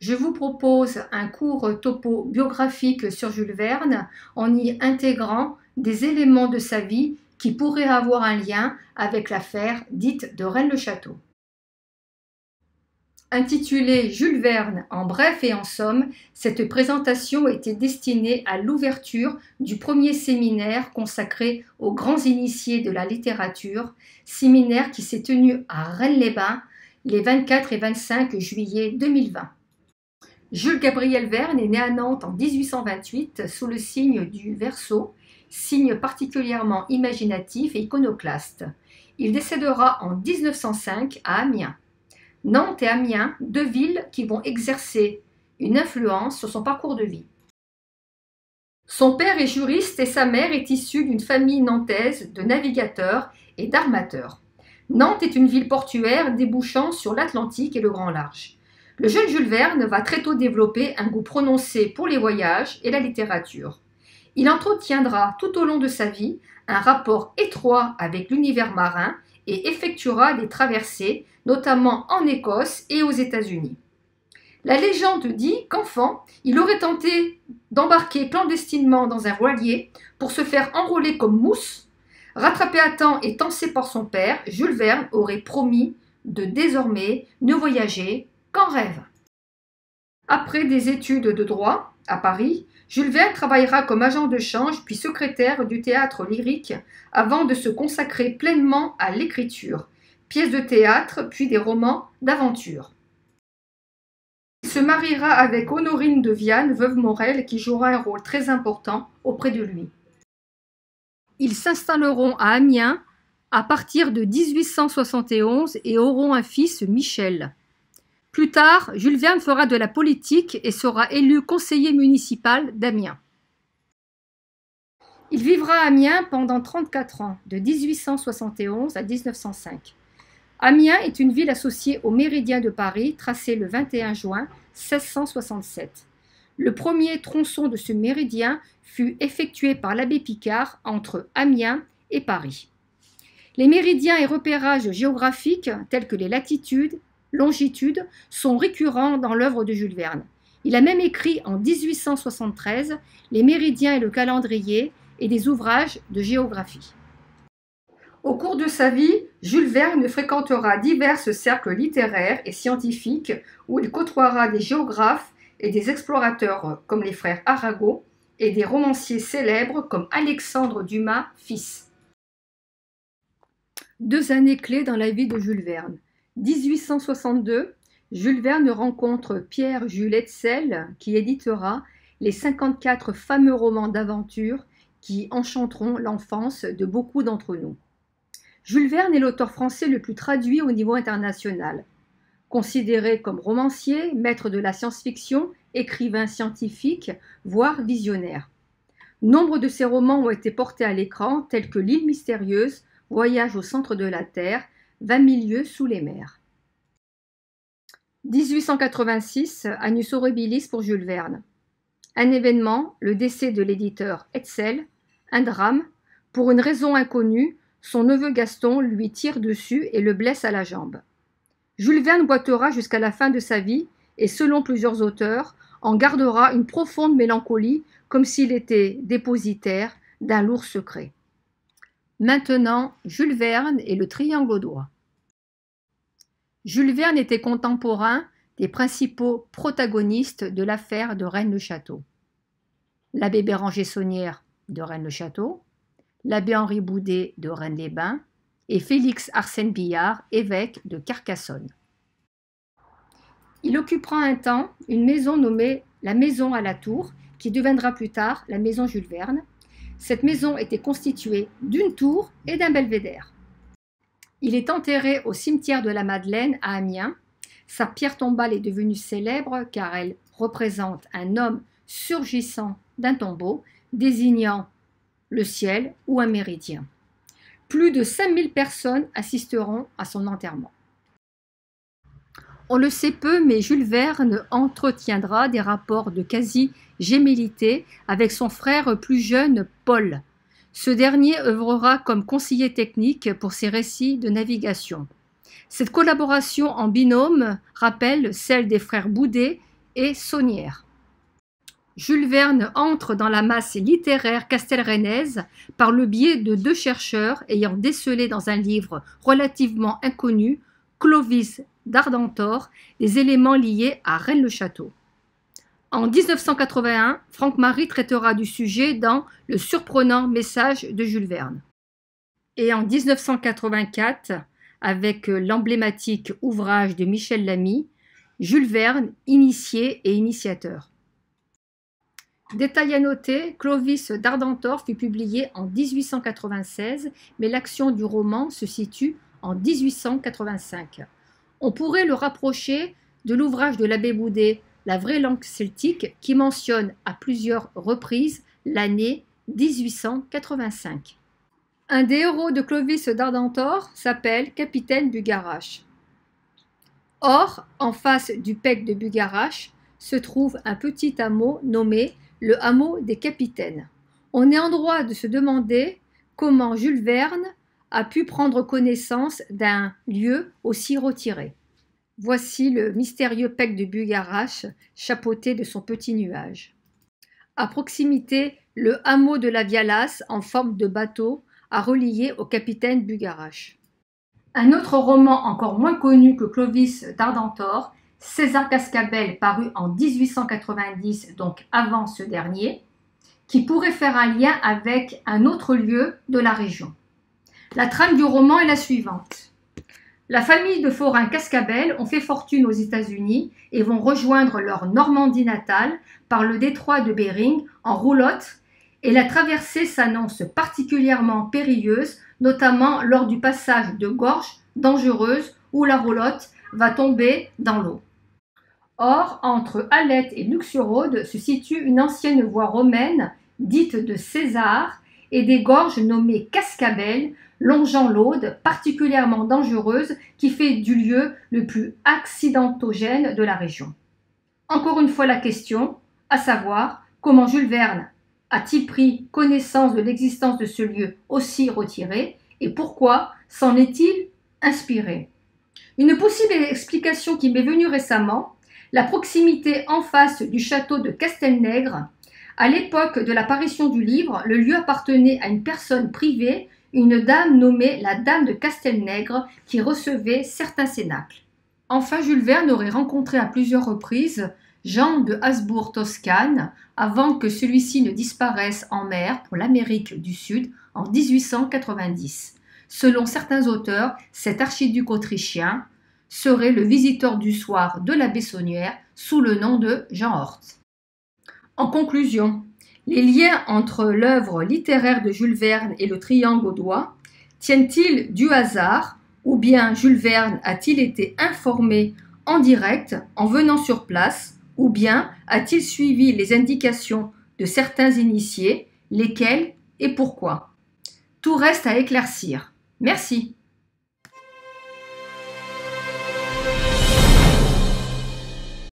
je vous propose un court topo biographique sur Jules Verne en y intégrant des éléments de sa vie qui pourraient avoir un lien avec l'affaire dite de Rennes-le-Château. Intitulée Jules Verne en bref et en somme, cette présentation était destinée à l'ouverture du premier séminaire consacré aux grands initiés de la littérature, séminaire qui s'est tenu à Rennes-les-Bains les 24 et 25 juillet 2020. Jules Gabriel Verne est né à Nantes en 1828 sous le signe du Verseau, signe particulièrement imaginatif et iconoclaste. Il décédera en 1905 à Amiens. Nantes et Amiens, deux villes qui vont exercer une influence sur son parcours de vie. Son père est juriste et sa mère est issue d'une famille nantaise de navigateurs et d'armateurs. Nantes est une ville portuaire débouchant sur l'Atlantique et le grand large. Le jeune Jules Verne va très tôt développer un goût prononcé pour les voyages et la littérature. Il entretiendra tout au long de sa vie un rapport étroit avec l'univers marin et effectuera des traversées, notamment en Écosse et aux États-Unis. La légende dit qu'enfant, il aurait tenté d'embarquer clandestinement dans un voilier pour se faire enrôler comme mousse. Rattrapé à temps et tancé par son père, Jules Verne aurait promis de désormais ne voyager qu'en rêve. Après des études de droit à Paris, Jules Verne travaillera comme agent de change puis secrétaire du théâtre lyrique avant de se consacrer pleinement à l'écriture, pièces de théâtre puis des romans d'aventure. Il se mariera avec Honorine de Viane, veuve Morel, qui jouera un rôle très important auprès de lui. Ils s'installeront à Amiens à partir de 1871 et auront un fils, Michel. Plus tard, Jules Verne fera de la politique et sera élu conseiller municipal d'Amiens. Il vivra à Amiens pendant 34 ans, de 1871 à 1905. Amiens est une ville associée au méridien de Paris, tracé le 21 juin 1667. Le premier tronçon de ce méridien fut effectué par l'abbé Picard entre Amiens et Paris. Les méridiens et repérages géographiques, tels que les latitudes, longitudes, sont récurrents dans l'œuvre de Jules Verne. Il a même écrit en 1873 les méridiens et le calendrier et des ouvrages de géographie. Au cours de sa vie, Jules Verne fréquentera divers cercles littéraires et scientifiques où il côtoiera des géographes et des explorateurs comme les frères Arago et des romanciers célèbres comme Alexandre Dumas fils. Deux années clés dans la vie de Jules Verne. 1862, Jules Verne rencontre Pierre-Jules Hetzel qui éditera les 54 fameux romans d'aventure qui enchanteront l'enfance de beaucoup d'entre nous. Jules Verne est l'auteur français le plus traduit au niveau international. Considéré comme romancier, maître de la science-fiction, écrivain scientifique, voire visionnaire. Nombre de ses romans ont été portés à l'écran, tels que L'île mystérieuse, Voyage au centre de la Terre, 20 000 lieues sous les mers. 1886, Annus Horribilis pour Jules Verne. Un événement, le décès de l'éditeur Hetzel, un drame. Pour une raison inconnue, son neveu Gaston lui tire dessus et le blesse à la jambe. Jules Verne boitera jusqu'à la fin de sa vie et, selon plusieurs auteurs, en gardera une profonde mélancolie comme s'il était dépositaire d'un lourd secret. Maintenant, Jules Verne et le triangle au doigt. Jules Verne était contemporain des principaux protagonistes de l'affaire de Rennes-le-Château. L'abbé Béranger Saunière de Rennes-le-Château, l'abbé Henri Boudet de Rennes-les-Bains et Félix Arsène Billard, évêque de Carcassonne. Il occupera un temps une maison nommée la Maison à la Tour, qui deviendra plus tard la Maison Jules Verne. Cette maison était constituée d'une tour et d'un belvédère. Il est enterré au cimetière de la Madeleine à Amiens. Sa pierre tombale est devenue célèbre car elle représente un homme surgissant d'un tombeau, désignant le ciel ou un méridien. Plus de 5000 personnes assisteront à son enterrement. On le sait peu, mais Jules Verne entretiendra des rapports de quasi-gémellité avec son frère plus jeune, Paul. Ce dernier œuvrera comme conseiller technique pour ses récits de navigation. Cette collaboration en binôme rappelle celle des frères Boudet et Saunière. Jules Verne entre dans la masse littéraire castelrennaise par le biais de deux chercheurs ayant décelé dans un livre relativement inconnu, Clovis d'Ardentor, des éléments liés à Rennes-le-Château. En 1981, Franck Marie traitera du sujet dans Le surprenant message de Jules Verne. Et en 1984, avec l'emblématique ouvrage de Michel Lamy, Jules Verne, initié et initiateur. Détail à noter, Clovis d'Ardentor fut publié en 1896, mais l'action du roman se situe en 1885. On pourrait le rapprocher de l'ouvrage de l'abbé Boudet, La vraie langue celtique, qui mentionne à plusieurs reprises l'année 1885. Un des héros de Clovis d'Ardentor s'appelle Capitaine Bugarache. Or, en face du Pec de Bugarache, se trouve un petit hameau nommé le hameau des Capitaines. On est en droit de se demander comment Jules Verne a pu prendre connaissance d'un lieu aussi retiré. Voici le mystérieux Pec de Bugarache, chapeauté de son petit nuage. À proximité, le hameau de la Vialasse, en forme de bateau, à relier au Capitaine Bugarache. Un autre roman encore moins connu que Clovis d'Ardentor, César Cascabel, paru en 1890, donc avant ce dernier, qui pourrait faire un lien avec un autre lieu de la région. La trame du roman est la suivante. La famille de forains Cascabel ont fait fortune aux États-Unis et vont rejoindre leur Normandie natale par le détroit de Bering en roulotte, et la traversée s'annonce particulièrement périlleuse, notamment lors du passage de gorges dangereuses où la roulotte va tomber dans l'eau. Or, entre Alette et Luxuraude se situe une ancienne voie romaine dite de César et des gorges nommées Cascabel, longeant l'Aude, particulièrement dangereuse, qui fait du lieu le plus accidentogène de la région. Encore une fois la question, à savoir comment Jules Verne a-t-il pris connaissance de l'existence de ce lieu aussi retiré et pourquoi s'en est-il inspiré? Une possible explication qui m'est venue récemment, la proximité en face du château de Castelnègre. À l'époque de l'apparition du livre, le lieu appartenait à une personne privée, une dame nommée la Dame de Castelnègre, qui recevait certains cénacles. Enfin, Jules Verne aurait rencontré à plusieurs reprises Jean de Habsbourg-Toscane avant que celui-ci ne disparaisse en mer pour l'Amérique du Sud en 1890. Selon certains auteurs, cet archiduc autrichien serait le visiteur du soir de la Bessonnière sous le nom de Jean Hort. En conclusion, les liens entre l'œuvre littéraire de Jules Verne et le triangle audois tiennent-ils du hasard ou bien Jules Verne a-t-il été informé en direct en venant sur place ou bien a-t-il suivi les indications de certains initiés, lesquels et pourquoi? Tout reste à éclaircir. Merci.